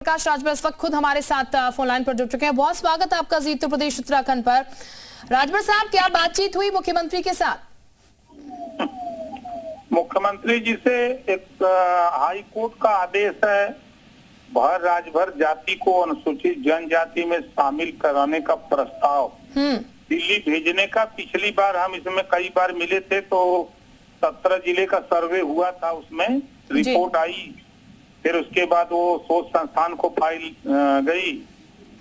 प्रकाश राजभर इस वक्त खुद हमारे साथ फोन लाइन पर जुड़ चुके हैं। बहुत स्वागत है आपका जी उत्तर प्रदेश उत्तराखंड पर। राजभर साहब, क्या बातचीत हुई मुख्यमंत्री के साथ? मुख्यमंत्री जी से एक हाई कोर्ट का आदेश है भर राजभर जाति को अनुसूचित जनजाति में शामिल कराने का प्रस्ताव दिल्ली भेजने का। पिछली बार हम इसमें कई बार मिले थे तो 17 जिले का सर्वे हुआ था, उसमें रिपोर्ट आई, फिर उसके बाद वो शोध संस्थान को फाइल गई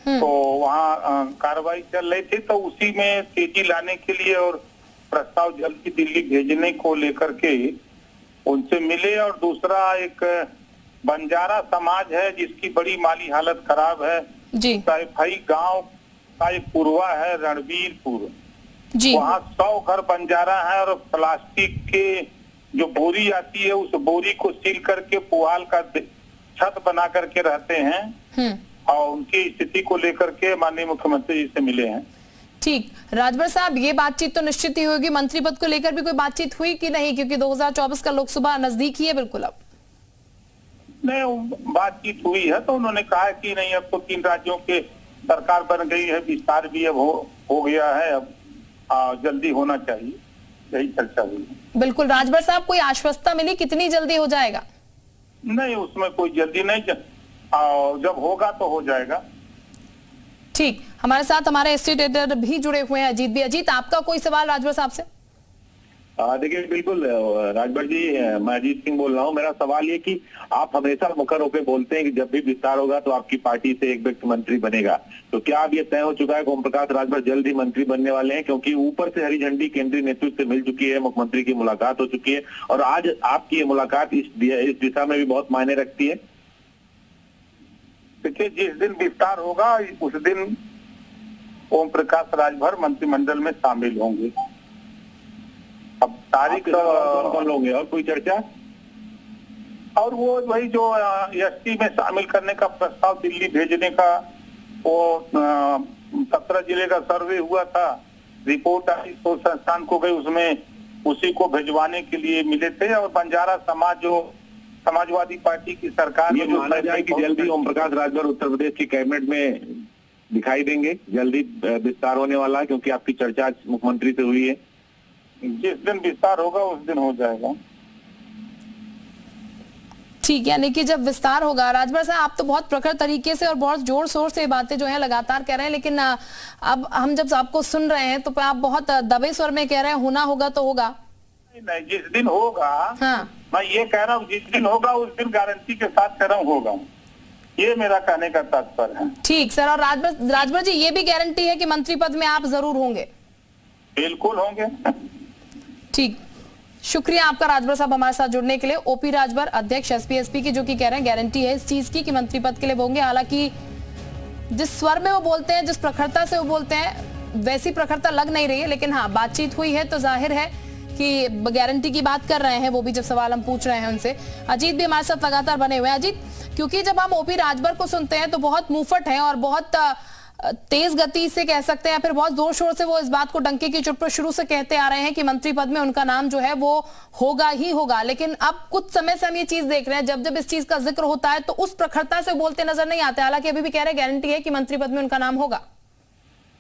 तो वहाँ कार्रवाई चल रही थी, तो उसी में तेजी लाने के लिए और प्रस्ताव जल्दी दिल्ली भेजने को लेकर के उनसे मिले। और दूसरा एक बंजारा समाज है जिसकी बड़ी माली हालत खराब है जी। सैफई गांव का एक पुरवा है रणबीरपुर जी, वहाँ 100 घर बंजारा है और प्लास्टिक के जो बोरी आती है उस बोरी को सील करके पुआल का छत बना करके रहते हैं और उनकी स्थिति को लेकर के माननीय मुख्यमंत्री जी से मिले हैं। ठीक, राजभर साहब, ये बातचीत तो निश्चित ही होगी। मंत्री पद को लेकर भी कोई बातचीत हुई कि नहीं, क्योंकि 2024 का लोकसभा नजदीक ही है बिल्कुल? अब नहीं, बातचीत हुई है तो उन्होंने कहा कि नहीं, अब तो 3 राज्यों के सरकार बन गई है, विस्तार भी अब हो गया है, अब जल्दी होना चाहिए, यही चर्चा हुई। बिल्कुल राजभर साहब, कोई आश्वस्ता मिली कितनी जल्दी हो जाएगा? नहीं, उसमें कोई जल्दी नहीं, जब होगा तो हो जाएगा। ठीक, हमारे साथ हमारे स्टेट एडिटर भी जुड़े हुए हैं, अजीत भी। अजीत, आपका कोई सवाल राजभर साहब से? देखिए, बिल्कुल राजभर जी, मैं अजीत सिंह बोल रहा हूँ। मेरा सवाल ये कि आप हमेशा मुखर होकर बोलते हैं कि जब भी विस्तार होगा तो आपकी पार्टी से एक व्यक्ति मंत्री बनेगा, तो क्या अब ये तय हो चुका है कि ओम प्रकाश राजभर जल्द ही मंत्री बनने वाले हैं? क्योंकि ऊपर से हरी झंडी केंद्रीय नेतृत्व से मिल चुकी है, मुख्यमंत्री की मुलाकात हो चुकी है और आज आपकी ये मुलाकात इस दिशा में भी बहुत मायने रखती है। देखिए, जिस दिन विस्तार होगा उस दिन ओम प्रकाश राजभर मंत्रिमंडल में शामिल होंगे। अब तारीख कौन होंगे और कोई चर्चा? और वो वही जो एसटी में शामिल करने का प्रस्ताव दिल्ली भेजने का, वो 17 जिले का सर्वे हुआ था, रिपोर्ट आई, शोध संस्थान को गई, उसमें उसी को भिजवाने के लिए मिले थे। और बंजारा समाज जो समाजवादी पार्टी की सरकार ये माना जाए कि जल्दी ओम प्रकाश राजभर उत्तर प्रदेश की कैबिनेट में दिखाई देंगे, जल्दी विस्तार होने वाला है, क्योंकि आपकी चर्चा मुख्यमंत्री से हुई है। जिस दिन विस्तार होगा उस दिन हो जाएगा। ठीक, यानी कि जब विस्तार होगा। राजभर साहब, आप तो बहुत प्रखर तरीके से और बहुत जोर शोर से बातें जो है लगातार कह रहे हैं, लेकिन अब हम जब आपको सुन रहे हैं तो आप बहुत दबे स्वर में कह रहे हैं होना होगा तो होगा। नहीं, जिस दिन होगा, हाँ, मैं ये कह रहा हूँ जिस दिन होगा उस दिन गारंटी के साथ कह रहा हूँ होगा, ये मेरा कहने का तात्पर्य है। ठीक सर, और राजभर जी, ये भी गारंटी है कि मंत्री पद में आप जरूर होंगे? बिल्कुल होंगे। ठीक, शुक्रिया आपका राजभर साहब हमारे साथ जुड़ने के लिए। ओपी राजभर, अध्यक्ष एसपी की, जो कि कह रहे हैं गारंटी है इस चीज की कि मंत्री पद के लिए होंगे। हालांकि जिस स्वर में वो बोलते हैं, जिस प्रखरता से वो बोलते हैं, वैसी प्रखरता लग नहीं रही है, लेकिन हाँ, बातचीत हुई है तो जाहिर है कि गारंटी की बात कर रहे हैं वो भी, जब सवाल हम पूछ रहे हैं उनसे। अजीत भी हमारे साथ लगातार बने हुए हैं। अजीत, क्योंकि जब हम ओपी राजभर को सुनते हैं तो बहुत मुंहफट है और बहुत तेज गति से कह सकते हैं, फिर बहुत जोर शोर से वो इस बात को डंके की चोट पर शुरू से कहते आ रहे हैं कि मंत्री पद में उनका नाम जो है वो होगा ही होगा। लेकिन अब कुछ समय से हम ये चीज देख रहे हैं, जब जब इस चीज का जिक्र होता है तो उस प्रखरता से बोलते नजर नहीं आते। हालांकि अभी भी कह रहे हैं गारंटी है कि मंत्री पद में उनका नाम होगा।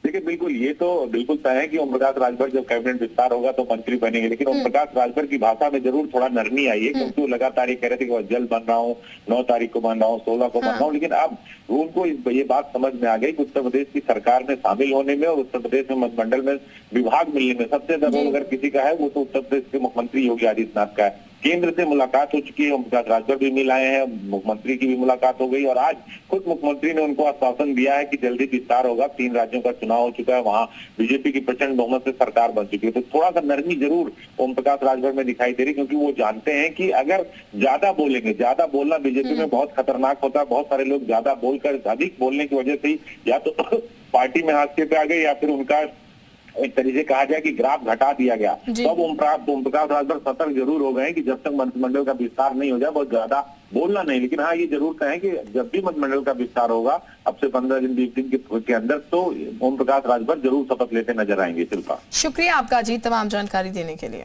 देखिए, बिल्कुल, ये तो बिल्कुल तय है कि ओम प्रकाश राजभर जब कैबिनेट विस्तार होगा तो मंत्री बनेंगे, लेकिन ओम प्रकाश राजभर की भाषा में जरूर थोड़ा नरमी आई है, क्योंकि वो लगातार ये कह रहे थे कि जल्द बन रहा हूँ, 9 तारीख को बन रहा हूँ, 16 को बन रहा हूँ, लेकिन अब उनको ये बात समझ में आ गई कि उत्तर प्रदेश की सरकार में शामिल होने में और उत्तर प्रदेश में मंत्रिमंडल में विभाग मिलने में सबसे ज्यादा अगर किसी का है वो तो उत्तर प्रदेश के मुख्यमंत्री योगी आदित्यनाथ का है। केंद्र से मुलाकात हो चुकी है, ओम प्रकाश राजभर भी मिल आए हैं, मुख्यमंत्री की भी मुलाकात हो गई और आज खुद मुख्यमंत्री ने उनको आश्वासन दिया है कि जल्दी विस्तार होगा। 3 राज्यों का चुनाव हो चुका है, वहां बीजेपी की प्रचंड बहुमत से सरकार बन चुकी है, तो थोड़ा सा नरमी जरूर ओम प्रकाश राजभर में दिखाई दे रही, क्योंकि वो जानते हैं कि अगर ज्यादा बोलेंगे, ज्यादा बोलना बीजेपी में बहुत खतरनाक होता है। बहुत सारे लोग ज्यादा बोलकर, अधिक बोलने की वजह से ही या तो पार्टी में हाशिए पे आ गए या फिर उनका एक तरीके कहा जाए कि ग्राफ घटा दिया गया। तो अब ओम प्रकाश राजभर सतर्क जरूर हो गए कि जब तक मंत्रिमंडल का विस्तार नहीं हो जाए बहुत ज्यादा बोलना नहीं, लेकिन हाँ, ये जरूर कहें कि जब भी मंत्रिमंडल का विस्तार होगा अब से 15 दिन 20 दिन के अंदर, तो ओम प्रकाश राजभर जरूर शपथ लेते नजर आएंगे। शिल्पा, शुक्रिया आपका जी तमाम जानकारी देने के लिए।